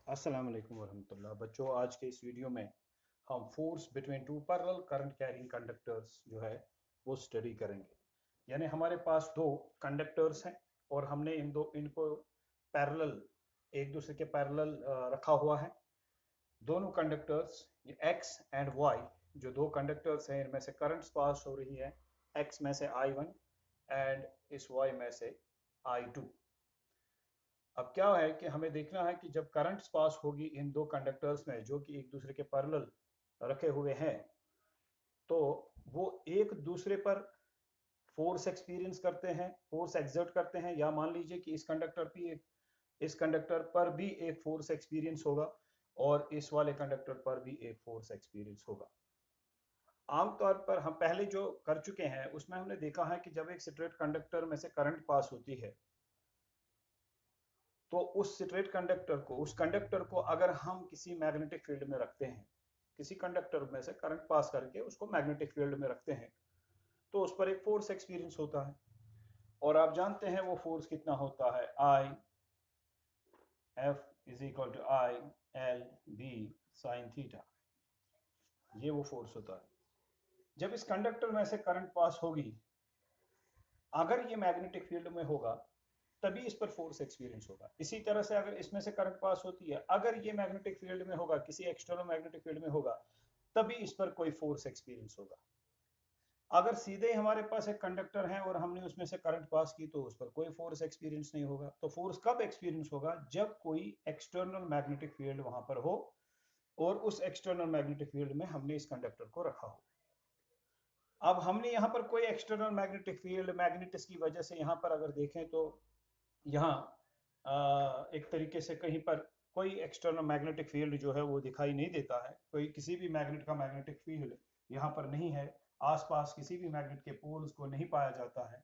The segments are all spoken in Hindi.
अस्सलाम वालेकुम वरहमतुल्लाह। बच्चों, आज के इस वीडियो में हम force between two parallel current carrying conductors जो है वो स्टडी करेंगे। यानी हमारे पास दो कंडक्टर्स हैं और हमने इनको पैरेलल, एक दूसरे के पैरेलल रखा हुआ है। दोनों कंडक्टर्स ये एक्स एंड वाई, जो दो कंडक्टर्स हैं इनमें से करंट्स पास हो रही है। एक्स में से I1 एंड इस वाई में से I2। अब क्या है कि हमें देखना है कि जब करंट्स पास होगी इन दो कंडक्टर्स में जो कि एक दूसरे के पैरेलल रखे हुए हैं, तो वो एक दूसरे पर फोर्स एक्सपीरियंस करते हैं, फोर्स एक्सर्ट करते हैं। या मान लीजिए कि इस कंडक्टर पर भी एक फोर्स एक्सपीरियंस होगा और इस वाले कंडक्टर पर भी एक फोर्स एक्सपीरियंस होगा। आमतौर पर हम पहले जो कर चुके हैं उसमें हमने देखा है कि जब एक स्ट्रेट कंडक्टर में से करंट पास होती है, तो उस कंडक्टर को अगर हम किसी मैग्नेटिक फील्ड में रखते हैं, किसी कंडक्टर में से करंट पास करके उसको मैग्नेटिक फील्ड में रखते हैं, तो उस पर एक फोर्स एक्सपीरियंस होता है। और आप जानते हैं वो फोर्स कितना होता है, I F is equal to I L B sine theta. ये वो फोर्स होता है। जब इस कंडक्टर में से करंट पास होगी, अगर ये मैग्नेटिक फील्ड में होगा तभी इस पर फोर्स एक्सपीरियंस होगा। इसी तरह से अगर इसमें से करंट पास होती है, अगर ये मैग्नेटिक फील्ड में होगा, किसी एक्सटर्नल मैग्नेटिक फील्ड में होगा, तभी इस पर कोई फोर्स एक्सपीरियंस होगा। अगर सीधे हमारे पास एक कंडक्टर है और हमने उसमें से करंट पास की, तो उस पर कोई फोर्स एक्सपीरियंस नहीं होगा। तो फोर्स कब एक्सपीरियंस होगा, जब कोई एक्सटर्नल मैग्नेटिक फील्ड वहां पर हो और उस एक्सटर्नल मैग्नेटिक फील्ड में हमने इस कंडक्टर को रखा हो। अब हमने यहाँ पर कोई एक्सटर्नल मैग्नेटिक फील्ड, मैग्नेटिस की वजह से यहाँ पर अगर देखें तो यहाँ एक तरीके से कहीं पर कोई एक्सटर्नल मैग्नेटिक फील्ड जो है वो दिखाई नहीं देता है। कोई किसी भी मैग्नेट का मैग्नेटिक फील्ड यहाँ पर नहीं है, आसपास किसी भी मैग्नेट के पोल्स को नहीं पाया जाता है।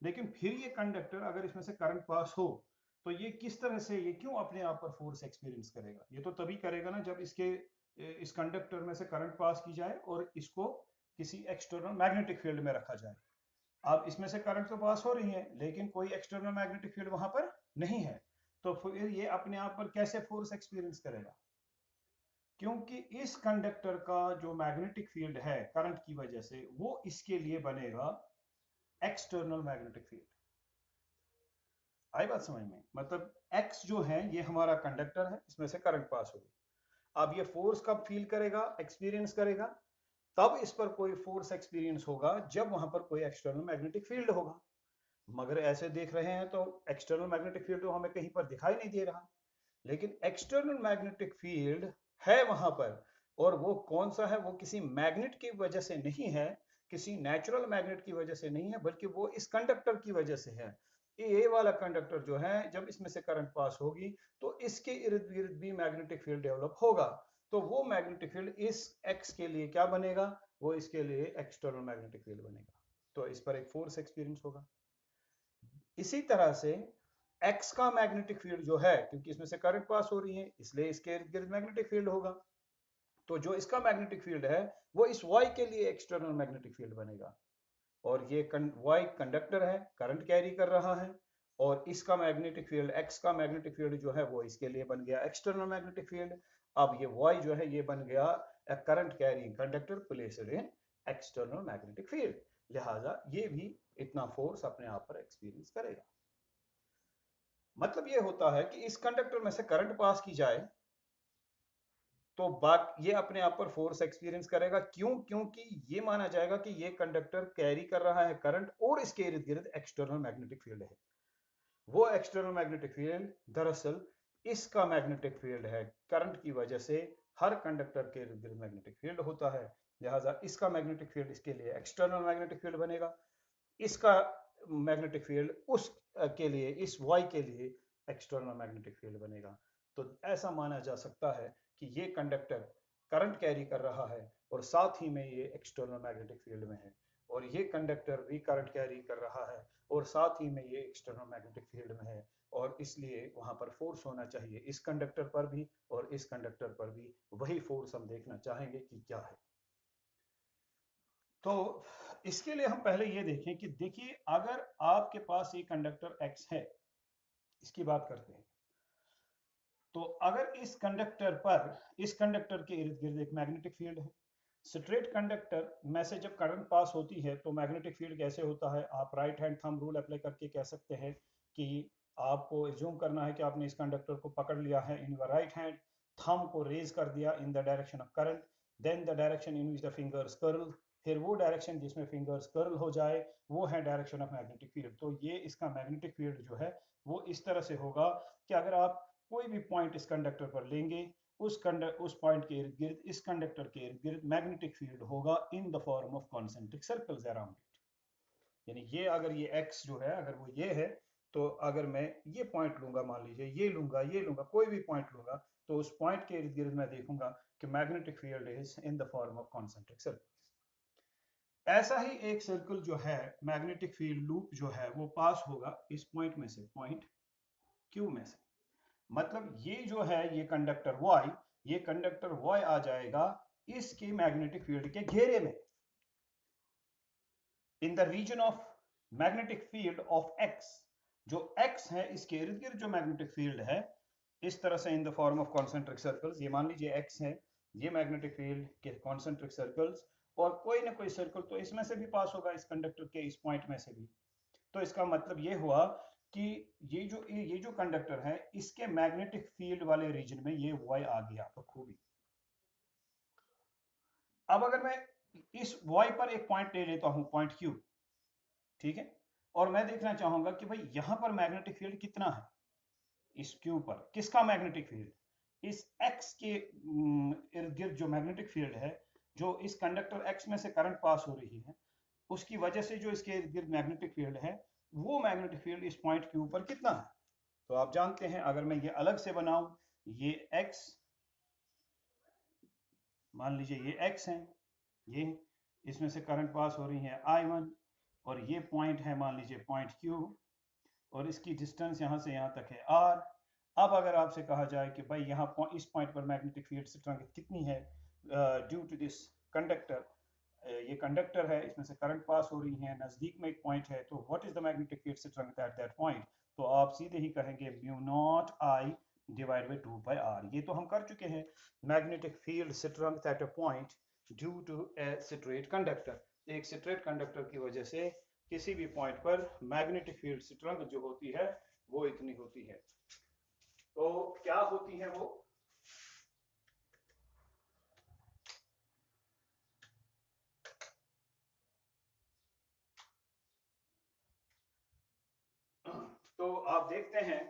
लेकिन फिर ये कंडक्टर, अगर इसमें से करंट पास हो, तो ये किस तरह से, ये क्यों अपने आप पर फोर्स एक्सपीरियंस करेगा? ये तो तभी करेगा ना जब इस कंडक्टर में से करंट पास की जाए और इसको किसी एक्सटर्नल मैग्नेटिक फील्ड में रखा जाए। अब इसमें से करंट तो पास हो रही है लेकिन कोई एक्सटर्नल मैग्नेटिक फील्ड वहां पर नहीं है, तो फिर ये अपने आप पर कैसे फोर्स एक्सपीरियंस करेगा? क्योंकि इस कंडक्टर का जो मैग्नेटिक फील्ड है करंट की वजह से, वो इसके लिए बनेगा एक्सटर्नल मैग्नेटिक फील्ड। आई बात समझ में? मतलब एक्स जो है ये हमारा कंडक्टर है, इसमें से करंट पास होगी। अब ये फोर्स कब फील करेगा, एक्सपीरियंस करेगा? तब इस पर कोई फोर्स एक्सपीरियंस होगा जब वहां पर कोई एक्सटर्नल मैग्नेटिक फील्ड होगा। मगर ऐसे देख रहे हैं तो एक्सटर्नल मैग्नेटिक फील्ड तो हमें कहीं पर दिखाई नहीं दे रहा, लेकिन एक्सटर्नल मैग्नेटिक फील्ड है वहां पर। और वो कौन सा है? वो किसी मैग्नेट की वजह से नहीं है, किसी नेचुरल मैग्नेट की वजह से नहीं है, बल्कि वो इस कंडक्टर की वजह से है। ये वाला कंडक्टर जो है, जब इसमें से करंट पास होगी तो इसके इर्द गिर्द भी मैग्नेटिक फील्ड डेवलप होगा। तो वो मैग्नेटिक फील्ड इस एक्स के लिए क्या बनेगा? वो इसके लिए एक्सटर्नल मैग्नेटिक फील्ड बनेगा। तो इस पर एक फोर्स एक्सपीरियंस होगा। इसी तरह से एक्स का मैग्नेटिक फील्ड जो है, क्योंकि इसमें से करंट पास हो रही है इसलिए इसके इर्द गिर्द मैग्नेटिक फील्ड होगा। तो जो इसका मैग्नेटिक फील्ड है वो इस वाई के लिए एक्सटर्नल मैग्नेटिक फील्ड बनेगा। और ये वाई कंडक्टर है, करंट कैरी कर रहा है, और इसका मैग्नेटिक फील्ड, एक्स का मैग्नेटिक फील्ड जो है वो इसके लिए बन गया एक्सटर्नल मैग्नेटिक फील्ड। अब ये वाई जो है ये बन गया current carrying conductor placed in external magnetic field. लिहाजा ये भी इतना फोर्स अपने आप पर एक्सपीरियंस करेगा। मतलब ये होता है कि इस कंडक्टर में से करंट पास की जाए तो बात ये अपने आप पर फोर्स एक्सपीरियंस करेगा। क्यों? क्योंकि ये माना जाएगा कि ये कंडक्टर कैरी कर रहा है करंट और इसके इर्द गिर्द एक्सटर्नल मैग्नेटिक फील्ड है। वो एक्सटर्नल मैग्नेटिक फील्ड दरअसल इसका मैग्नेटिक फील्ड है। करंट की वजह से हर कंडक्टर के इर्द गिर्द मैग्नेटिक फील्ड होता है, लिहाजा इसका मैग्नेटिक फील्ड इसके लिए एक्सटर्नल मैग्नेटिक फील्ड बनेगा। इसका मैग्नेटिक फील्ड उस के लिए, इस वाई के लिए एक्सटर्नल मैग्नेटिक फील्ड बनेगा। तो ऐसा माना जा सकता है कि ये कंडक्टर करंट कैरी कर रहा है और साथ ही में ये एक्सटर्नल मैग्नेटिक फील्ड में है, और ये कंडक्टर भी करंट कैरी कर रहा है और साथ ही में ये एक्सटर्नल मैग्नेटिक फील्ड में है। और इसलिए वहां पर फोर्स होना चाहिए इस कंडक्टर पर भी और इस कंडक्टर पर भी। वही फोर्स हम देखना चाहेंगे कि क्या है। तो इसके लिए हम पहले ये देखें कि देखिए, अगर आपके पास ये कंडक्टर एक्स है, इसकी बात करते हैं। तो अगर इस कंडक्टर के इर्द गिर्द एक मैग्नेटिक फील्ड है, स्ट्रेट कंडक्टर में से जब करंट पास होती है तो मैग्नेटिक फील्ड कैसे होता है, आप right hand thumb rule apply करके कह सकते हैं कि आपको एज्यूम करना है कि आपने इस कंडक्टर को पकड़ लिया है in your right hand, thumb को रेज कर दिया in the direction of current, then the direction in which the fingers curl, फिर वो डायरेक्शन जिसमें फिंगर्स कर्ल हो जाए वो है डायरेक्शन ऑफ मैग्नेटिक फील्ड। तो ये इसका मैग्नेटिक फील्ड जो है वो इस तरह से होगा कि अगर आप कोई भी पॉइंट इस कंडक्टर पर लेंगे, उस पॉइंट के इर्द गिर्द, इस कंडक्टर के इर्द गिर्द मैग्नेटिक फील्ड होगा in the form of concentric circles around it. यानी ये अगर ये एक्स जो है अगर वो ये है, तो अगर मैं ये पॉइंट लूंगा, मान लीजिए ये लूंगा कोई भी पॉइंट लूंगा, तो उस पॉइंट के इर्द गिर्द मैं देखूंगा कि magnetic field is in the form of concentric circle. ऐसा ही एक सर्कल जो है, मैग्नेटिक फील्ड लूप जो है वो पास होगा इस पॉइंट में से, पॉइंट क्यू में से। मतलब ये जो है ये कंडक्टर Y, ये कंडक्टर Y आ जाएगा इसके मैग्नेटिक फील्ड के घेरे में, in the region of magnetic field of X। जो X है इसके इर्द गिर्द जो मैग्नेटिक फील्ड है इस तरह से in the form of concentric circles, ये मान लीजिए X है, ये मैग्नेटिक फील्ड के कॉन्सेंट्रिक सर्कल्स, और कोई ना कोई सर्कल तो इसमें से भी पास होगा इस कंडक्टर के इस पॉइंट में से भी। तो इसका मतलब ये हुआ कि ये जो कंडक्टर है इसके मैग्नेटिक फील्ड वाले रीजन में ये Y आ गया तो खूबी। अब अगर मैं इस Y पर एक पॉइंट ले लेता हूं, पॉइंट Q, ठीक है, और मैं देखना चाहूंगा कि भाई यहां पर मैग्नेटिक फील्ड कितना है, इस Q पर किसका मैग्नेटिक फील्ड, इस X के इर्द गिर्द जो मैग्नेटिक फील्ड है, जो इस कंडक्टर X में से करंट पास हो रही है उसकी वजह से जो इसके इर्द गिर्द मैग्नेटिक फील्ड है, वो मैग्नेटिक फील्ड इस पॉइंट Q पर कितना है। तो आप जानते हैं अगर मैं ये अलग से बनाऊं, ये X, मान लीजिए ये X है, ये इसमें से करंट पास हो रही है I1, और ये पॉइंट है मान लीजिए पॉइंट Q, और इसकी डिस्टेंस यहाँ से यहाँ तक है R। अब अगर आपसे कहा जाए कि भाई यहाँ इस पॉइंट पर मैग्नेटिक फील्ड स्ट्रेंथ कितनी है ड्यू टू दिस कंडक्टर, ये कंडक्टर है इसमें से करंट पास हो रही है, नजदीक में एक पॉइंट है, तो what is the magnetic field strength at that point, तो आप सीधे ही कहेंगे mu naught I divide by 2 pi R. ये तो हम कर चुके हैं, magnetic field strength at a point due to a straight conductor, एक स्ट्रेट कंडक्टर की वजह से किसी भी पॉइंट पर मैग्नेटिक फील्ड स्ट्रेंथ जो होती है वो इतनी होती है। तो क्या होती है वो, तो आप देखते हैं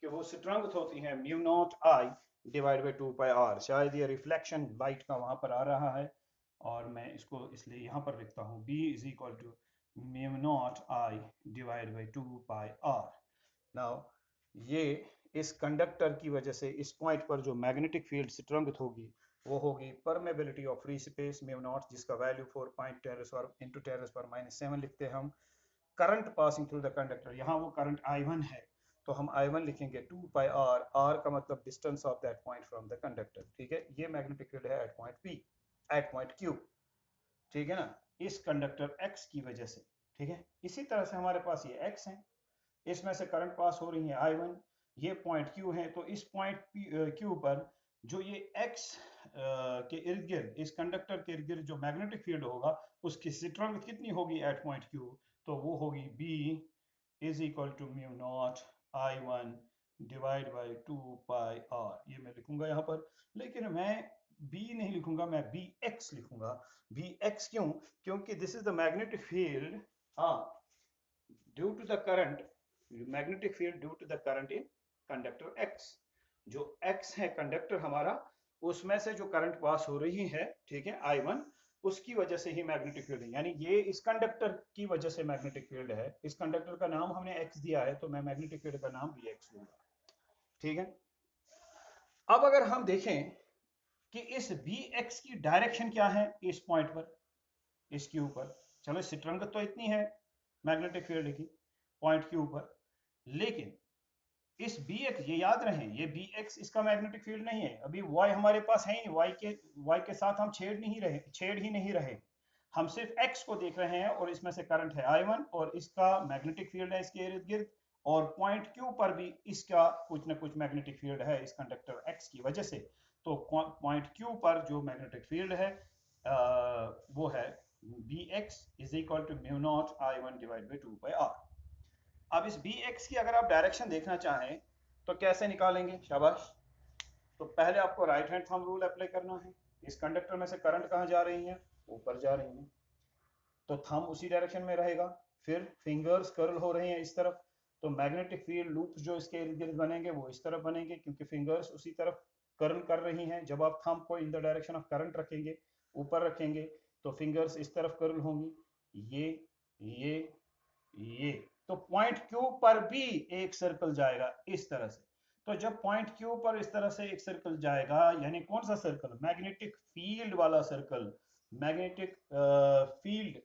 कि वो स्ट्रेंथ होती है mu naught I divide by 2 pi R. शायद ये रिफ्लेक्शन लाइट का वहां पर आ रहा है और मैं इसको इसलिए यहां पर लिखता हूं, B is equal to mu naught I divide by 2 pi R. Now ये इस कंडक्टर की वजह से इस पॉइंट पर जो मैग्नेटिक फील्ड स्ट्रेंथ होगी वो होगी permeability of free space mu naught, जिसका वैल्यू 4.10⁻⁻⁷ लिखते हैं हम। Current passing through the conductor, यहाँ वो करंट I1 है तो हम I1 लिखेंगे 2 पाई आर, आर का मतलब distance of that point from the conductor, ठीक है। ये मैग्नेटिक फील्ड है at point P, at point Q, ठीक है ना, इस कंडक्टर X की वजह से, ठीक है। इसी तरह से हमारे पास ये X है, इसमें से करंट पास हो रही है I1, ये पॉइंट Q है, तो इस पॉइंट Q पर जो ये X के इर्द गिर्द, इस कंडक्टर के इर्द गिर्द जो मैग्नेटिक फील्ड होगा उसकी स्ट्रेंथ कितनी होगी एट पॉइंट Q, तो वो होगी B is equal to mu naught I1 divide by 2 pi R. ये मैं लिखूंगा यहाँ पर, लेकिन मैं B नहीं लिखूंगा, मैं BX लिखूंगा। BX क्यों, क्योंकि this is the magnetic field, हाँ, due to the current, magnetic field due to the current in conductor X। जो X है कंडक्टर हमारा, उसमें से जो करंट पास हो रही है, ठीक है, I1, उसकी वजह से ही मैग्नेटिक फील्ड है, यानी ये इस कंडक्टर की वजह से मैग्नेटिक फील्ड है। इस कंडक्टर का नाम हमने X दिया है तो मैं मैग्नेटिक फील्ड का नाम BX लूंगा, ठीक है। अब अगर हम देखें कि इस BX की डायरेक्शन क्या है इस पॉइंट पर, इस Q पर, चलो स्ट्रेंथ तो इतनी है मैग्नेटिक फील्ड की पॉइंट Q पर, लेकिन इस BX, ये याद रहे ये BX इसका मैग्नेटिक फील्ड नहीं है, अभी Y हमारे पास है ही, Y के साथ हम छेड़ ही नहीं रहे, हम सिर्फ X को देख रहे हैं और इसमें से करंट है I1 और इसका मैग्नेटिक फील्ड है इसके इर्द गिर्द और पॉइंट क्यू पर भी इसका कुछ ना कुछ मैग्नेटिक फील्ड है इस कंडक्टर एक्स की वजह से। तो पॉइंट क्यू पर जो मैग्नेटिक फील्ड है वो है B X is equal to mu naught I one divide by two by R. अब इस बी एक्स की अगर आप डायरेक्शन देखना चाहें तो कैसे निकालेंगे? शाबाश। तो पहले आपको right hand thumb rule apply करना है। इस कंडक्टर में से करंट कहाँ जा रही है? ऊपर जा रही है, तो थंब उसी डायरेक्शन में रहेगा। फिर फिंगर्स कर्ल हो रहे हैं इस तरफ, तो मैग्नेटिक फील्ड लूप जो इसके इर्द गिर्द बनेंगे वो इस तरफ बनेंगे, क्योंकि फिंगर्स उसी तरफ कर्ल कर रही हैं। जब आप थंब को इन द डायरेक्शन ऑफ करंट रखेंगे, ऊपर रखेंगे, तो फिंगर्स इस तरफ कर्ल होंगी, ये ये। तो पॉइंट क्यू पर भी एक सर्कल जाएगा इस तरह से। तो जब पॉइंट क्यू पर इस तरह से एक सर्कल जाएगा, यानी कौन सा सर्कल? मैग्नेटिक फील्ड वाला सर्कल। मैग्नेटिक फील्ड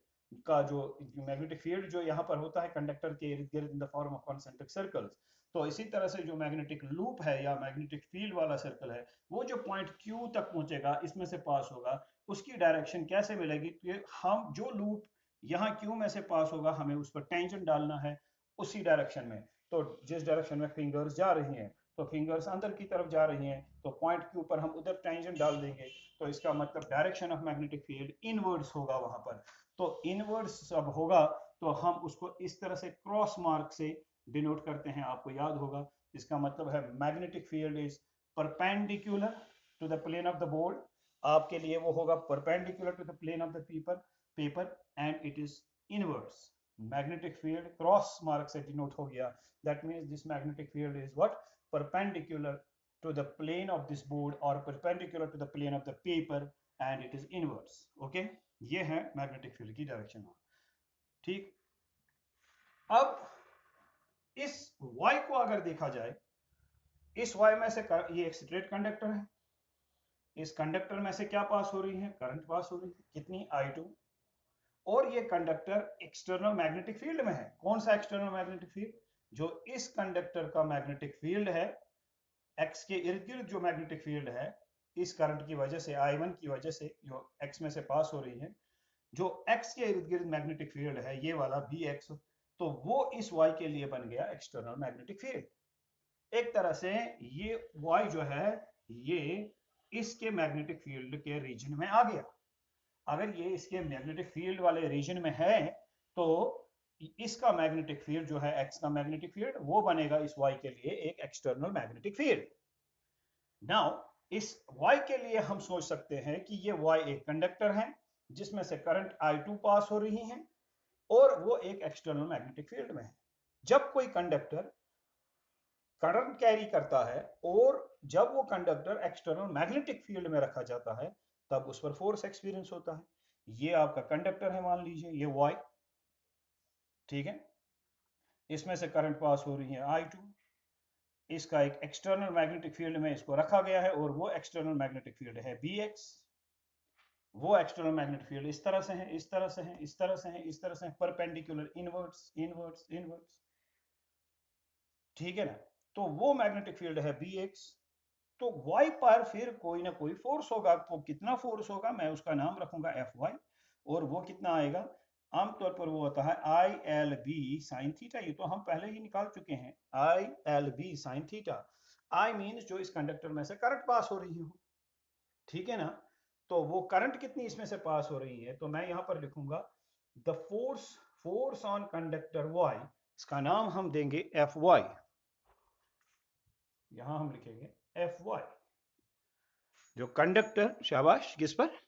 का जो मैग्नेटिक फील्ड जो यहाँ पर होता है कंडक्टर के इर्द गिर्द in the form of concentric circles, तो इसी तरह से जो मैग्नेटिक लूप है या मैग्नेटिक फील्ड वाला सर्कल है, वो जो पॉइंट क्यू तक पहुंचेगा, इसमें से पास होगा, उसकी डायरेक्शन कैसे मिलेगी? तो हम जो लूप यहाँ क्यू में से पास होगा, हमें उस पर टेंजेंट डालना है उसी डायरेक्शन में। तो जिस डायरेक्शन में फिंगर्स जा रही हैं, तो फिंगर्स अंदर की तरफ जा रही हैं, तो पॉइंट क्यू पर हम उधर टेंजेंट डाल देंगे, तो इसका मतलब direction of magnetic field inwards होगा वहां पर। तो इनवर्ड्स जब होगा तो हम उसको इस तरह से क्रॉस मार्क से डिनोट करते हैं, आपको याद होगा। इसका मतलब है magnetic field is perpendicular to the plane of the board. आपके लिए वो होगा perpendicular to the plane of the paper and it is inverse. Magnetic field cross mark से डिनोट हो गया, that means this magnetic field is what? perpendicular to the plane of this board or perpendicular to the plane of the paper and it is inverse. okay, ये है मैग्नेटिक फील्ड की डायरेक्शन। ठीक, अब इस y को अगर देखा जाए, इस y में से ये एक स्ट्रेट कंडक्टर है, इस कंडक्टर में से क्या पास हो रही है? करंट पास हो रही है, कितनी? I2। और ये कंडक्टर एक्सटर्नल मैग्नेटिक फील्ड में है। कौन सा एक्सटर्नल मैग्नेटिक फील्ड? जो इस कंडक्टर का मैग्नेटिक फील्ड है, एक्स के इर्द गिर्द जो मैग्नेटिक फील्ड है, इस करंट की वजह से, I1 की वजह से जो एक्स में से पास हो रही है, जो एक्स के इर्द गिर्द मैग्नेटिक फील्ड है ये वाला बी एक्स, तो वो इस वाई के लिए बन गया एक्सटर्नल मैग्नेटिक फील्ड। एक तरह से ये वाई जो है ये इसके मैग्नेटिक फील्ड के रीजन में आ गया। अगर ये इसके मैग्नेटिक फील्ड वाले रीजन में है तो इसका मैग्नेटिक फील्ड जो है, एक्स का मैग्नेटिक फील्ड, वो बनेगा इस वाई के लिए एक एक्सटर्नल मैग्नेटिक फील्ड। नाउ इस y के लिए हम सोच सकते हैं कि ये y एक कंडक्टर है जिसमें से करंट I2 पास हो रही है और वो एक एक्सटर्नल मैग्नेटिक फील्ड में है। जब कोई कंडक्टर करंट कैरी करता है और जब वो कंडक्टर एक्सटर्नल मैग्नेटिक फील्ड में रखा जाता है, तब उस पर फोर्स एक्सपीरियंस होता है। ये आपका कंडक्टर है, मान लीजिए ये y, ठीक है, इसमें से करंट पास हो रही है I2, इसका एक एक्सटर्नल मैग्नेटिक फील्ड में इसको रखा गया है और वो एक्सटर्नल मैग्नेटिक फील्ड है Bx। वो एक्सटर्नल मैग्नेटिक फील्ड इस तरह से है, इस तरह से है, इस तरह से है, इस तरह से है, परपेंडिकुलर, इनवर्ट्स इनवर्ट्स इनवर्ट्स, ठीक है ना। तो वो मैग्नेटिक फील्ड है Bx। तो y पर फिर कोई ना कोई फोर्स होगा, तो कितना फोर्स होगा मैं उसका नाम रखूंगा Fy, और वो कितना आएगा? आमतौर पर वो होता है ILB साइन थीटा। ये तो हम पहले ही निकाल चुके हैं, ILB sine theta. I means जो इस कंडक्टर में से करंट पास हो रही हो, ठीक है ना। तो वो करंट कितनी इसमें से पास हो रही है, तो मैं यहां पर लिखूंगा the force on conductor Y, इसका नाम हम देंगे Fy। यहां हम लिखेंगे Fy, जो कंडक्टर, शाबाश, किस पर?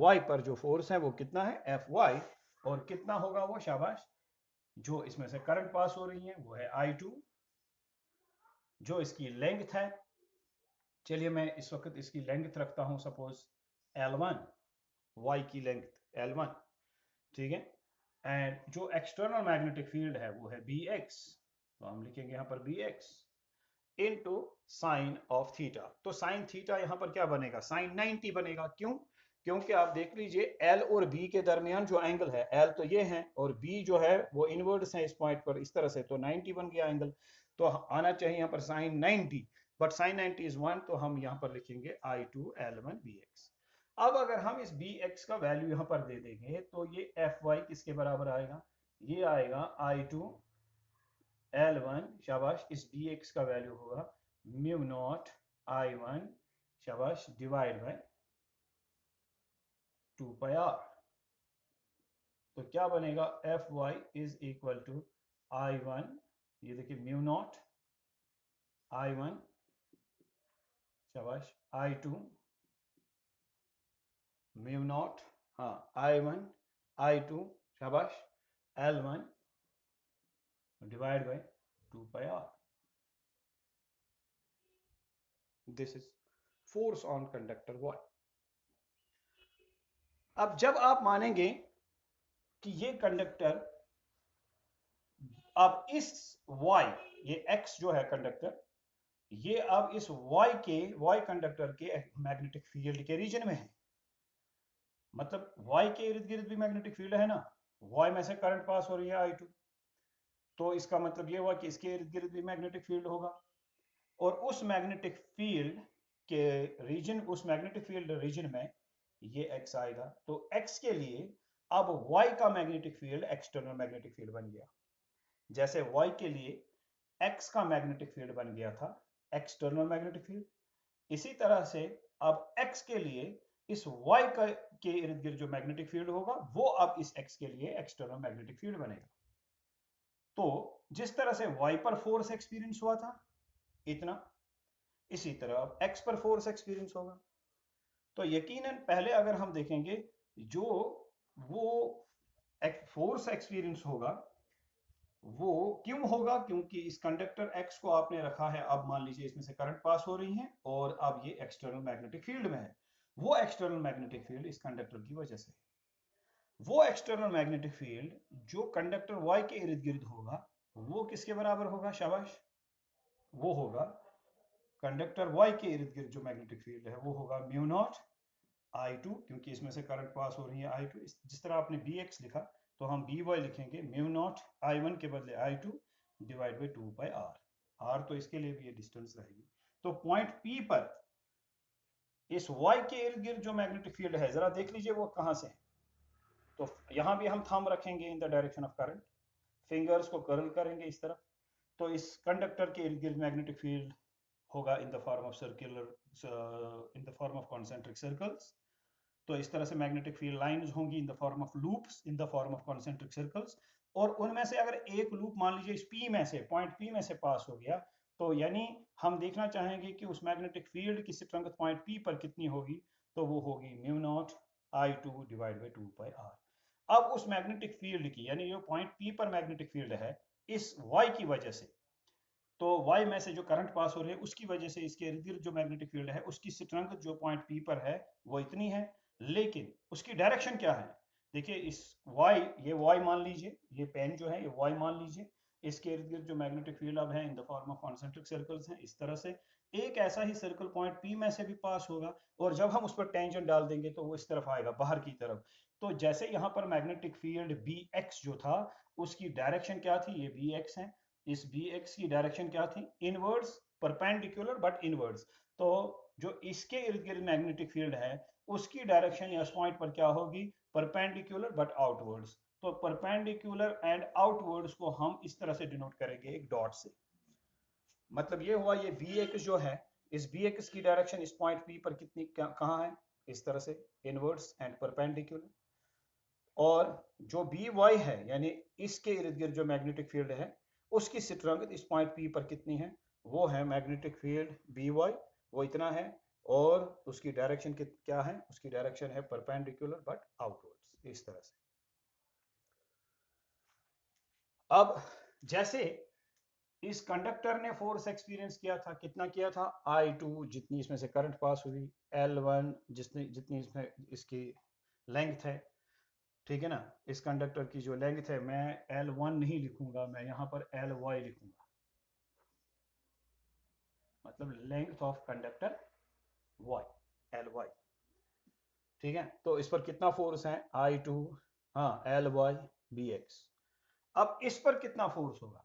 Y पर जो फोर्स है वो कितना है? Fy। और कितना होगा वो? शाबाश, जो इसमें से करंट पास हो रही है वो है I2, जो इसकी लेंथ है, चलिए मैं इस वक्त इसकी लेंथ रखता हूं सपोज L1, Y की लेंथ L1, ठीक है। एंड जो एक्सटर्नल मैग्नेटिक फील्ड है वो है Bx, तो हम लिखेंगे यहां पर Bx into sine of theta. तो साइन थीटा यहां पर क्या बनेगा? साइन 90 बनेगा। क्यों? क्योंकि आप देख लीजिए L और B के दरमियान जो एंगल है, L तो ये है और B जो है वो इनवर्ड्स है इस पॉइंट पर, इस तरह से, तो 90 बन गया एंगल। तो आना चाहिए यहाँ पर साइन 90, बट साइन 90 इज 1, तो हम यहाँ पर लिखेंगे I2 L1 Bx। अब अगर हम इस Bx का वैल्यू यहाँ पर दे देंगे तो ये Fy किसके बराबर आएगा? ये आएगा I2 L1 शाबाश, इस dx का वैल्यू होगा म्यू नॉट I1 शाबाश डिवाइड बाय 2 पाई r। तो क्या बनेगा, Fy is equal to I1, ये देखिए म्यू नॉट I1 शाबाश I2 म्यू नॉट, हाँ I1 I2 शाबाश L1 divide by 2 pi r। This is force on conductor Y। अब जब आप मानेंगे कि ये कंडक्टर, अब इस Y, ये X जो है कंडक्टर, ये अब इस Y कंडक्टर के मैग्नेटिक फील्ड के रीजन में है। मतलब Y के इर्द गिर्द भी मैग्नेटिक फील्ड है ना, Y में से करंट पास हो रही है I2, तो इसका मतलब ये हुआ कि इसके इर्द गिर्द भी मैग्नेटिक फील्ड होगा। और उस मैग्नेटिक फील्ड के रीजन, उस मैग्नेटिक फील्ड रीजन में ये X आएगा। तो X के लिए अब Y का magnetic field external magnetic field बन गया। जैसे Y के लिए X का मैग्नेटिक फील्ड बन गया था एक्सटर्नल मैग्नेटिक फील्ड, इसी तरह से अब X के लिए इस Y के इर्द गिर्द जो मैग्नेटिक फील्ड होगा वो अब इस X के लिए एक्सटर्नल मैग्नेटिक फील्ड बनेगा। तो जिस तरह से Y पर फोर्स एक्सपीरियंस हुआ था इतना, इसी तरह अब X पर फोर्स एक्सपीरियंस होगा। तो यकीनन पहले अगर हम देखेंगे जो वो फोर्स एक्सपीरियंस होगा वो क्यों होगा, क्योंकि इस कंडक्टर X को आपने रखा है, अब मान लीजिए इसमें से करंट पास हो रही है और अब ये एक्सटर्नल मैग्नेटिक फील्ड में है। वो एक्सटर्नल मैग्नेटिक फील्ड इस कंडक्टर की वजह से, वो एक्सटर्नल मैग्नेटिक फील्ड जो कंडक्टर Y के इर्द गिर्द होगा वो किसके बराबर होगा, शाबाश, वो होगा कंडक्टर Y के इर्द गिर्द जो मैग्नेटिक फील्ड है वो होगा म्यू नॉट I2, क्योंकि इसमें से करंट पास हो रही है I2। जिस तरह आपने Bx लिखा तो हम By लिखेंगे म्यू नॉट I1 के बदले I2 divide by 2 pi r। तो इसके लिए भी ये डिस्टेंस रहेगी। तो पॉइंट P पर इस Y के इर्द गिर्द जो मैग्नेटिक फील्ड है जरा देख लीजिए वो कहां से है। तो यहां भी हम थंब रखेंगे इन the direction of current, fingers को कर्ल करेंगे इस तरफ। तो इस कंडक्टर के इर्द गिर्द मैग्नेटिक फील्ड होगा in the form of circular, in the form of concentric circles. तो इस तरह से मैग्नेटिक फील्ड लाइंस होंगी in the form of loops in the form of concentric circles. और उनमें से अगर एक लूप मान लीजिए इस P में से, पॉइंट P में से पास हो गया, तो यानी हम देखना चाहेंगे कि उस मैग्नेटिक फील्ड की स्ट्रेंथ पॉइंट P पर कितनी होगी, तो वो होगी mu naught I2 divide by 2 pi r। अब उस मैग्नेटिक फील्ड की, यानी जो पॉइंट P पर मैग्नेटिक फील्ड है इस Y की वजह से, तो Y में से जो करंट पास हो रही है उसकी वजह से इसके इर्द गिर्द जो मैग्नेटिक फील्ड है उसकी स्ट्रेंथ जो पॉइंट P पर है वो इतनी है, लेकिन उसकी डायरेक्शन क्या है। देखिए इस Y, ये Y मान लीजिए, ये पेन जो है ये Y मान लीजिए, इसके इर्द गिर्द जो मैग्नेटिक फील्ड अब है in the form of concentric circles हैं। इस तरह से एक ऐसा ही सर्कल पॉइंट P में से भी पास होगा और जब हम उस पर टेंजेंट डाल देंगे तो वो इस तरफ आएगा, बाहर की तरफ। तो जैसे यहाँ पर मैग्नेटिक फील्ड Bx जो था उसकी डायरेक्शन क्या थी, ये Bx है, इस Bx की डायरेक्शन क्या थी, इनवर्ड्स, परपेंडिकुलर बट इनवर्ड्स। तो जो इसके इर्द गिर्द मैग्नेटिक फील्ड है उसकी डायरेक्शन इस पॉइंट पर क्या होगी, परपेंडिकुलर बट आउटवर्ड्स। तो परपेंडिकुलर एंड आउटवर्ड्स को हम इस तरह से डिनोट करेंगे एक डॉट से। मतलब ये हुआ, ये Bx जो है, इस Bx की डायरेक्शन इस पॉइंट P पर कितनी, कहाँ है, इस तरह से इनवर्ड्स एंड परपेंडिकुलर। और जो By है यानी इसके इर्द गिर्द जो मैग्नेटिक फील्ड है उसकी स्ट्रेंथ इस पॉइंट P पर कितनी है, वो है मैग्नेटिक फील्ड By, वो इतना है। और उसकी डायरेक्शन क्या है, उसकी डायरेक्शन है परपेंडिकुलर बट आउटवर्ड्स, इस तरह से। अब जैसे इस कंडक्टर ने फोर्स एक्सपीरियंस किया था, कितना किया था, I2 जितनी इसमें से करंट पास हुई, L1 जितनी इसमें इसकी लेंथ है, ठीक है ना, इस कंडक्टर की जो लेंथ है, मैं L1 नहीं लिखूंगा, मैं यहां पर Ly लिखूंगा, मतलब length of conductor Y, Ly, ठीक है। तो इस पर कितना फोर्स है, I2, हाँ Ly Bx। अब इस पर कितना फोर्स होगा,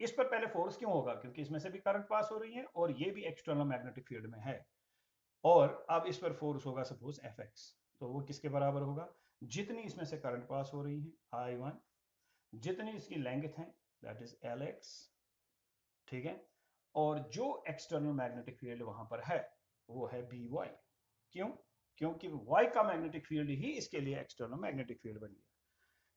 इस पर पहले फोर्स क्यों होगा, क्योंकि इसमें से भी करंट पास हो रही है और ये भी एक्सटर्नल मैग्नेटिक फील्ड में है। और अब इस पर फोर्स होगा सपोज Fx, तो वो किसके बराबर होगा, जितनी इसमें से करंट पास हो रही है I1, जितनी इसकी लेंथ है दैट इज Lx, ठीक है। और जो एक्सटर्नल मैग्नेटिक फील्ड वहां पर है वो है By। क्यों? क्योंकि y का मैग्नेटिक फील्ड ही इसके लिए एक्सटर्नल मैग्नेटिक फील्ड बन गया।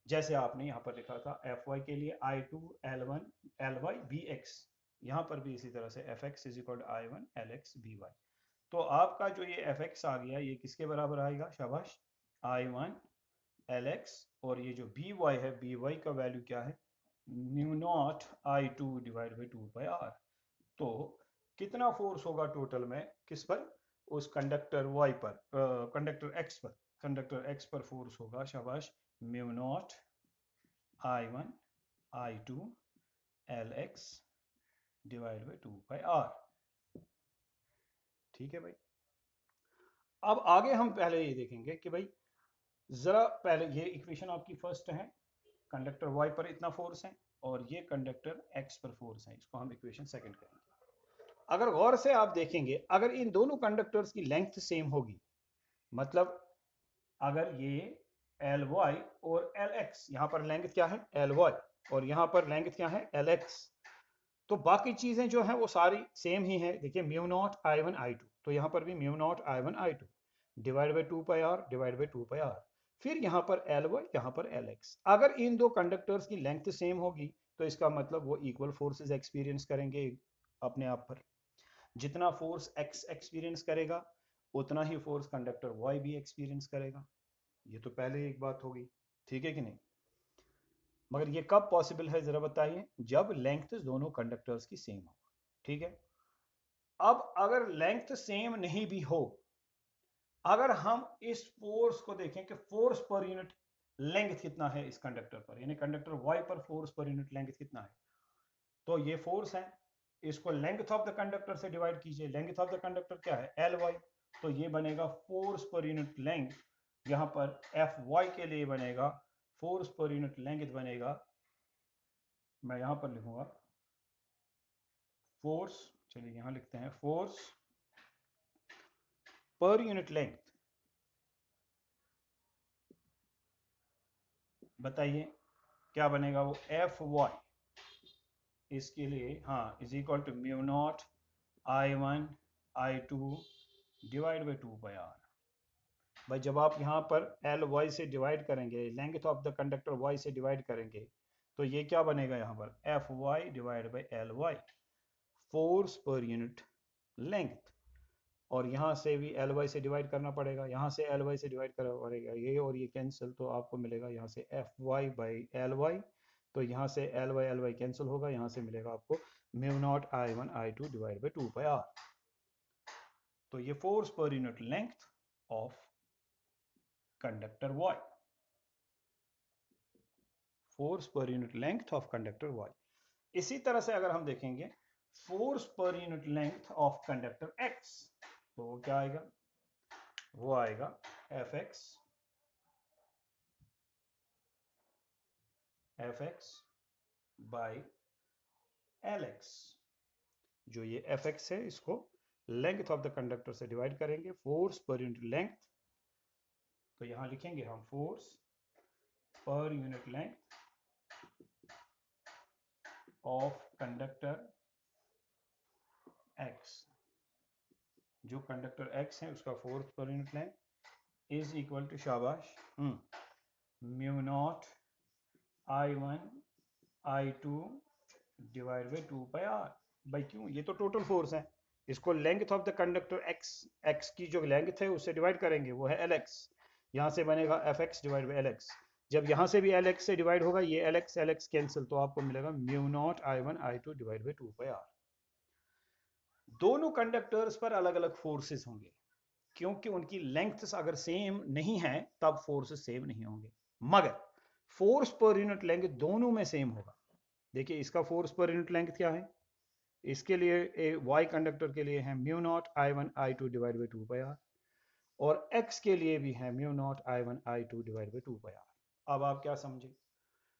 जैसे आपने यहाँ पर लिखा था Fy के लिए I2 L1 Ly Bx, यहाँ पर भी इसी तरह से Fx is equal to I1 Lx By। तो आपका जो ये Fx आ गया ये किसके बराबर आएगा? शाबाश, I1 Lx, और ये जो By है, By का वैल्यू क्या है? Mu not I2 divide by 2πr। तो कितना फोर्स होगा टोटल में किस पर? उस कंडक्टर y पर, कंडक्टर x पर, कंडक्टर x पर फोर्स होगा, शाबाश, mu naught I1 I2 Lx divide by 2πr। ठीक है भाई। अब आगे हम पहले ये देखेंगे कि भाई जरा पहले ये इक्वेशन आपकी फर्स्ट है, कंडक्टर y पर इतना फोर्स है और ये कंडक्टर x पर फोर्स है, इसको हम इक्वेशन सेकंड करेंगे। अगर गौर से आप देखेंगे, अगर इन दोनों कंडक्टर्स की लेंथ सेम होगी, मतलब अगर ये Ly और Lx, यहाँ पर लेंथ क्या है? Ly, और यहाँ पर लेंथ क्या है? Lx, तो बाकी चीजें जो है वो सारी सेम ही है। देखिए म्यू नॉट I1 I2, तो यहाँ पर भी mu naught I1 I2 divide by 2πr divide by 2πr, फिर यहाँ पर Ly, यहाँ पर Lx। अगर इन दो कंडक्टर्स की लेंथ सेम होगी तो इसका मतलब वो इक्वल फोर्सेस एक्सपीरियंस करेंगे अपने आप पर। जितना फोर्स x एक्सपीरियंस करेगा उतना ही फोर्स कंडक्टर y भी एक्सपीरियंस करेगा। ये तो पहले एक बात होगी, ठीक है कि नहीं? मगर ये कब पॉसिबल है जरा बताइए? जब लेंथ दोनों कंडक्टर्स की सेम हो, ठीक है। अब अगर लेंथ सेम नहीं भी हो, अगर हम इस फोर्स को देखें कि फोर्स पर यूनिट लेंथ कितना है इस कंडक्टर पर, यानी कंडक्टर y पर फोर्स पर यूनिट लेंथ कितना है, तो ये फोर्स है, इसको लेंथ ऑफ द कंडक्टर से डिवाइड कीजिए। लेंथ ऑफ द कंडक्टर क्या है? Ly, तो ये बनेगा फोर्स पर यूनिट लेंथ। यहाँ पर Fy के लिए बनेगा फोर्स पर यूनिट लेंथ बनेगा, मैं यहां पर लिखूंगा फोर्स, चलिए यहां लिखते हैं फोर्स पर यूनिट लेंथ। बताइए क्या बनेगा वो? Fy इसके लिए, हाँ, is equal to mu naught I1 I2 divide by 2πr। भाई जब आप यहाँ पर Ly से डिवाइड करेंगे, length of the conductor y से डिवाइड करेंगे, तो ये क्या बनेगा यहाँ पर? Fy divide by Ly, force per unit length. और यहाँ से भी Ly से डिवाइड करना पड़ेगा, यहाँ से Ly से डिवाइड करना पड़ेगा, ये और ये कैंसिल, तो आपको मिलेगा यहाँ से Fy बाई Ly, तो यहाँ से Ly कैंसिल होगा, यहाँ से मिलेगा आपको mu naught I1 I2 divide by 2πr। तो ये force per unit length of conductor y, force per unit length of conductor y। इसी तरह से अगर हम देखेंगे force per unit length of conductor x, तो वो क्या आएगा? वो आएगा Fx बाई Lx। जो ये Fx है इसको लेंथ ऑफ द कंडक्टर से डिवाइड करेंगे, फोर्स पर यूनिट लेंथ, तो यहां लिखेंगे हम force per unit length of conductor x। जो कंडक्टर x है उसका force per unit length is equal to, शाबाश, mu naught I1 I2 divide by 2πr। भाई क्यों? ये तो टोटल फोर्स है, इसको length of the conductor x की जो लेंथ है उससे डिवाइड करेंगे, वो है Lx। यहाँ से बनेगा Fx डिवाइड बाई Lx। जब यहाँ से भी Lx से डिवाइड होगा, ये Lx कैंसिल, तो आपको मिलेगा mu naught I1 I2 divide by 2πr। दोनों कंडक्टर्स पर अलग अलग फोर्सेस होंगे, क्योंकि उनकी लेंथ्स अगर सेम नहीं है तब फोर्सेस सेम नहीं होंगे, मगर फोर्स पर यूनिट लेंथ दोनों में सेम होगा। देखिए इसका फोर्स पर यूनिट लेंथ क्या है? इसके लिए y कंडक्टर के लिए है mu naught I1 I2 divide by 2πr, और x के लिए भी है mu naught I1 I2 divide by 2πr। अब आप क्या समझे?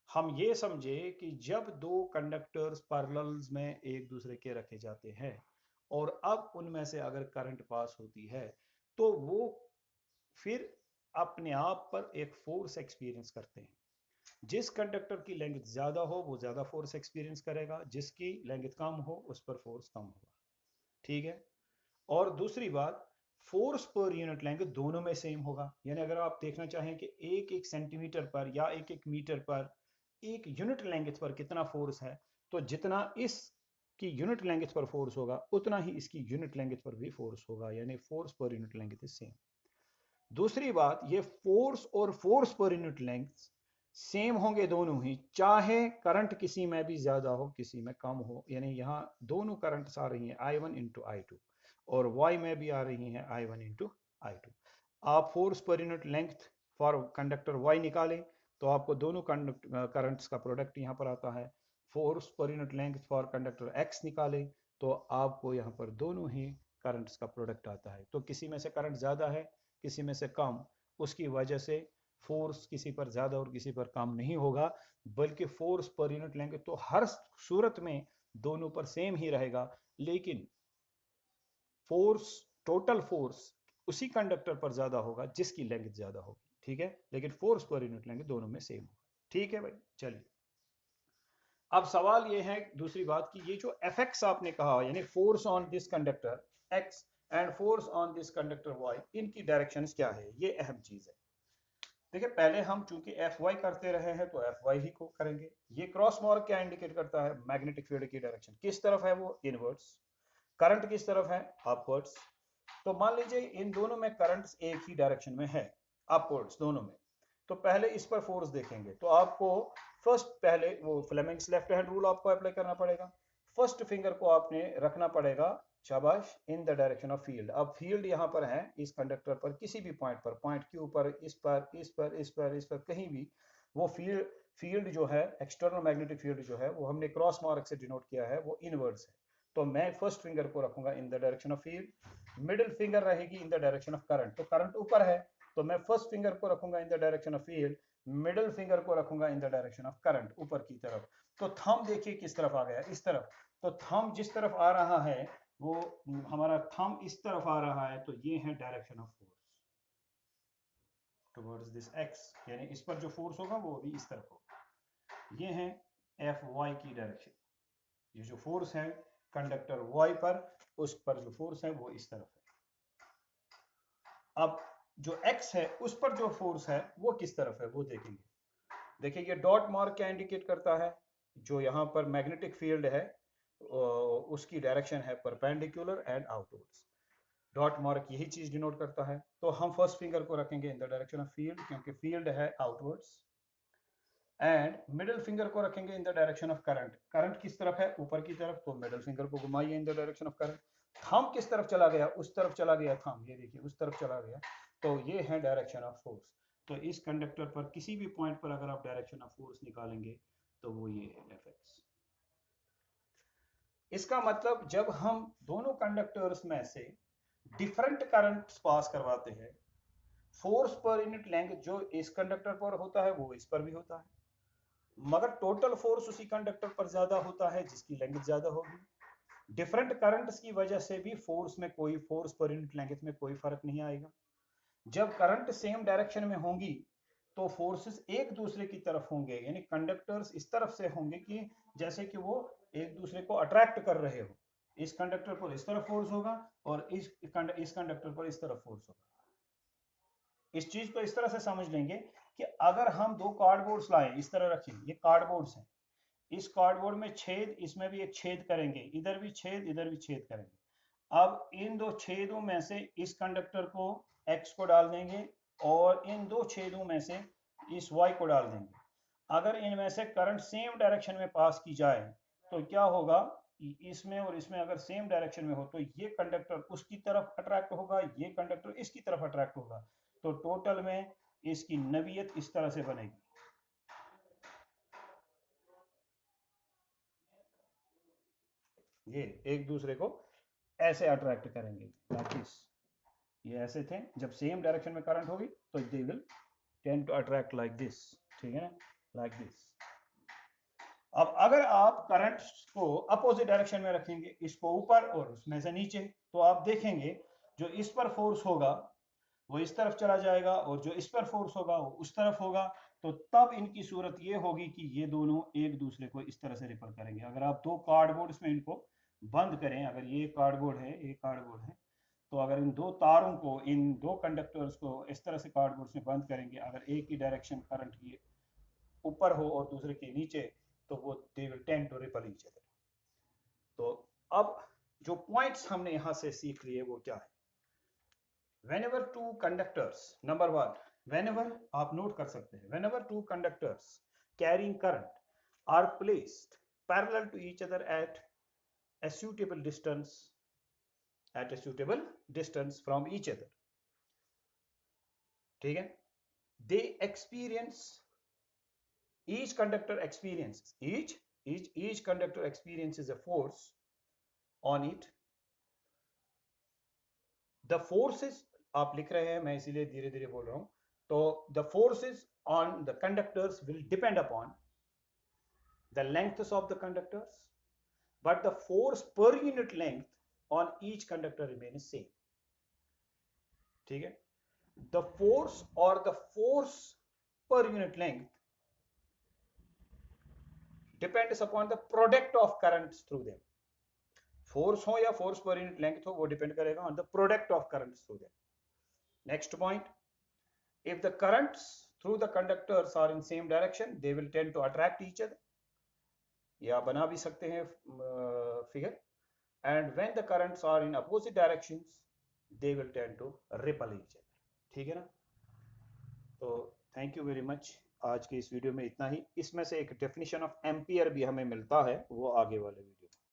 हम ये समझे कि जब दो कंडक्टर्स पैरेलल्स में एक दूसरे के रखे जाते हैं और अब उनमें से अगर करंट पास होती है तो वो फिर अपने आप पर एक फोर्स एक्सपीरियंस करते हैं। जिस कंडक्टर की लेंथ ज्यादा हो वो ज्यादा फोर्स एक्सपीरियंस करेगा, जिसकी लेंथ कम हो उस पर फोर्स कम होगा। ठीक है। और दूसरी बात, फोर्स पर यूनिट लेंथ दोनों में सेम होगा। यानी अगर आप देखना चाहें कि एक एक सेंटीमीटर पर या एक एक मीटर पर एक यूनिट लेंथ पर कितना फोर्स है, तो जितना इस की यूनिट लेंथ पर फोर्स होगा उतना ही इसकी यूनिट लेंथ पर भी फोर्स होगा, यानी force per unit length is same. दूसरी बात, ये फोर्स और force per unit length same होंगे दोनों ही, चाहे करंट किसी में भी ज्यादा हो किसी में कम हो। यानी यहाँ दोनों करंट्स आ रही हैं I1 इंटू I2 और Y में भी आ रही हैं I1 इंटू I2। आप force per unit length for conductor Y निकालें तो आपको दोनों करंट्स का प्रोडक्ट यहाँ पर आता है। Force per unit length for conductor X निकालें तो आपको यहाँ पर दोनों ही करंट्स का प्रोडक्ट आता है। तो किसी में से करंट ज्यादा है किसी में से कम, उसकी वजह से फोर्स किसी पर ज्यादा और किसी पर कम नहीं होगा, बल्कि फोर्स पर यूनिट लेंगे तो हर सूरत में दोनों पर सेम ही रहेगा। लेकिन फोर्स, टोटल फोर्स उसी कंडक्टर पर ज्यादा होगा जिसकी लेंथ ज्यादा होगी। ठीक है, लेकिन फोर्स पर यूनिट लेंगे दोनों में सेम होगा। ठीक है भाई, चलिए अब सवाल ये है दूसरी बात कि ये जो Fx आपने कहा, यानी force on this conductor X and force on this conductor Y, इनकी डायरेक्शंस क्या है, ये अहम चीज है। देखिए पहले हम चूंकि Fy करते रहे हैं तो Fy ही को करेंगे। ये क्रॉस मार्क क्या इंडिकेट करता है, मैग्नेटिक फील्ड की डायरेक्शन किस तरफ है, वो इनवर्ड्स। करंट किस तरफ है, अपवर्ड्स। तो मान लीजिए इन दोनों में करंट्स एक ही डायरेक्शन में है, अपवर्ड्स दोनों में। तो पहले इस पर फोर्स देखेंगे तो आपको फर्स्ट पहले वो फ्लेमिंग्स लेफ्ट हैंड रूल आपको अप्लाई करना पड़ेगा। फर्स्ट फिंगर को आपने रखना पड़ेगा, शाबाश, इन द डायरेक्शन ऑफ फील्ड। अब फील्ड यहाँ पर है इस कंडक्टर पर किसी भी पॉइंट पर, पॉइंट क्यू पर, इस पर, इस पर, इस पर, इस पर, कहीं भी वो फील्ड, फील्ड जो है एक्सटर्नल मैग्नेटिक फील्ड जो है वो हमने क्रॉस मार्क से डिनोट किया है, वो इनवर्ड्स है। तो मैं फर्स्ट फिंगर को रखूंगा in the direction of field, middle finger रहेगी in the direction of current. तो करंट ऊपर है तो मैं फर्स्ट फिंगर को रखूंगा in the direction of field, middle finger को रखूंगा in the direction of current, ऊपर की तरफ। तो थंब देखिए किस तरफ आ गया, इस तरफ। तो थंब जिस तरफ आ रहा है वो हमारा थंब इस तरफ आ रहा है, तो ये है direction of force towards this x, यानी इस पर जो फोर्स होगा वो भी इस तरफ होगा। ये है Fy की डायरेक्शन। ये जो फोर्स है कंडक्टर Y पर, उस पर जो फोर्स है वो इस तरफ है। अब जो X है उस पर जो फोर्स है वो किस तरफ है वो देखेंगे। देखिए ये डॉट मार्क क्या इंडिकेट करता है, जो यहाँ पर मैग्नेटिक फील्ड है उसकी डायरेक्शन है perpendicular and outwards. Dot mark यही चीज डिनोट करता है। तो हम फर्स्ट फिंगर को रखेंगे इन द डायरेक्शन ऑफ फील्ड क्योंकि फील्ड है आउटवर्ड्स, एंड मिडिल फिंगर को रखेंगे इन the direction of current. Current किस तरफ है, ऊपर की तरफ, तो मिडिल फिंगर को घुमाइए in the direction of current. Thumb किस तरफ चला गया, उस तरफ चला गया थंब, ये देखिए उस तरफ चला गया। तो ये है डायरेक्शन ऑफ फोर्स। तो इस कंडक्टर पर किसी भी पॉइंट पर अगर आप डायरेक्शन ऑफ फोर्स निकालेंगे तो वो ये है Fx। इसका मतलब जब हम दोनों कंडक्टर्स में से डिफरेंट करंट्स पास करवाते हैं, फोर्स पर यूनिट लेंथ जो इस कंडक्टर पर होता है वो इस पर भी होता है, मगर टोटल फोर्स उसी कंडक्टर पर ज्यादा होता है जिसकी लेंथ ज्यादा होगी। डिफरेंट करंट्स की वजह से भी फोर्स में कोई, फोर्स पर यूनिट लेंथ में कोई फर्क नहीं आएगा। जब करंट सेम डायरेक्शन में होंगी तो फोर्सेस एक दूसरे की तरफ होंगे, यानी कंडक्टर्स इस तरफ से होंगे कि जैसे कि वो एक दूसरे को अट्रैक्ट कर रहे हो। इस कंडक्टर पर इस तरफ फोर्स होगा और इस कंडक्टर पर इस तरफ फोर्स होगा। इस चीज को इस तरह से समझ लेंगे कि अगर हम दो कार्डबोर्ड्स लाएं, इस तरह रखें, ये कार्डबोर्ड्स हैं, इस कार्डबोर्ड में छेद, इसमें भी एक छेद करेंगे, इधर भी छेद, इधर भी छेद करेंगे। अब इन दो छेदों में से इस कंडक्टर को X को डाल देंगे और इन दो छेदों में से इस Y को डाल देंगे। अगर इनमें से करंट सेम डायरेक्शन में पास की जाए तो क्या होगा, इसमें और इसमें अगर सेम डायरेक्शन में हो तो ये कंडक्टर उसकी तरफ अट्रैक्ट होगा, ये कंडक्टर इसकी तरफ अट्रैक्ट होगा। तो टोटल में इसकी नवियत इस तरह से बनेगी, ये एक दूसरे को ऐसे अट्रैक्ट करेंगे लाइक दिस। ये ऐसे थे, जब सेम डायरेक्शन में करंट होगी तो they will tend to attract like this, ठीक है ना, लाइक दिस। अब अगर आप करंट को अपोजिट डायरेक्शन में रखेंगे, इसको ऊपर और उसमें से नीचे, तो आप देखेंगे जो इस पर फोर्स होगा वो इस तरफ चला जाएगा और जो इस पर फोर्स होगा वो उस तरफ होगा। तो तब इनकी सूरत ये होगी कि ये दोनों एक दूसरे को इस तरह से रिपल करेंगे। अगर आप दो कार्डबोर्ड में इनको बंद करें, अगर ये कार्डबोर्ड है, ये कार्डबोर्ड है, तो अगर इन दो तारों को, इन दो कंडक्टर्स को इस तरह से कार्डबोर्ड में बंद करेंगे, अगर एक ही डायरेक्शन करंट की ऊपर हो और दूसरे के नीचे, तो वो they will tend to repel each other. तो अब जो पॉइंट्स हमने यहां से सीख लिए वो क्या है? whenever two conductors, number one, whenever आप नोट कर सकते हैं, whenever two conductors carrying current are placed parallel to each other at a suitable distance, from each other, ठीक है, they experience, each conductor experiences a force on it. The forces आप लिख रहे हैं, मैं इसीलिए धीरे धीरे बोल रहा हूं। तो the forces on the conductors will depend upon the lengths of the conductors, but the force per unit length on each conductor remains same, ठीक है। the force or the force per unit length depends upon the product of currents through them. Force हो या फोर्स पर यूनिट लेंथ हो, वो डिपेंड करेगा on the product of currents through them. Next point, if the currents through the conductors are in same direction, they will tend to attract each other, या बना भी सकते हैं figure, and when the currents are in opposite directions, they will tend to repel each other, ठीक है ना। तो थैंक यू वेरी मच, आज के इस वीडियो में इतना ही। इसमें से एक डेफिनेशन ऑफ एम्पियर भी हमें मिलता है, वो आगे वाले वीडियो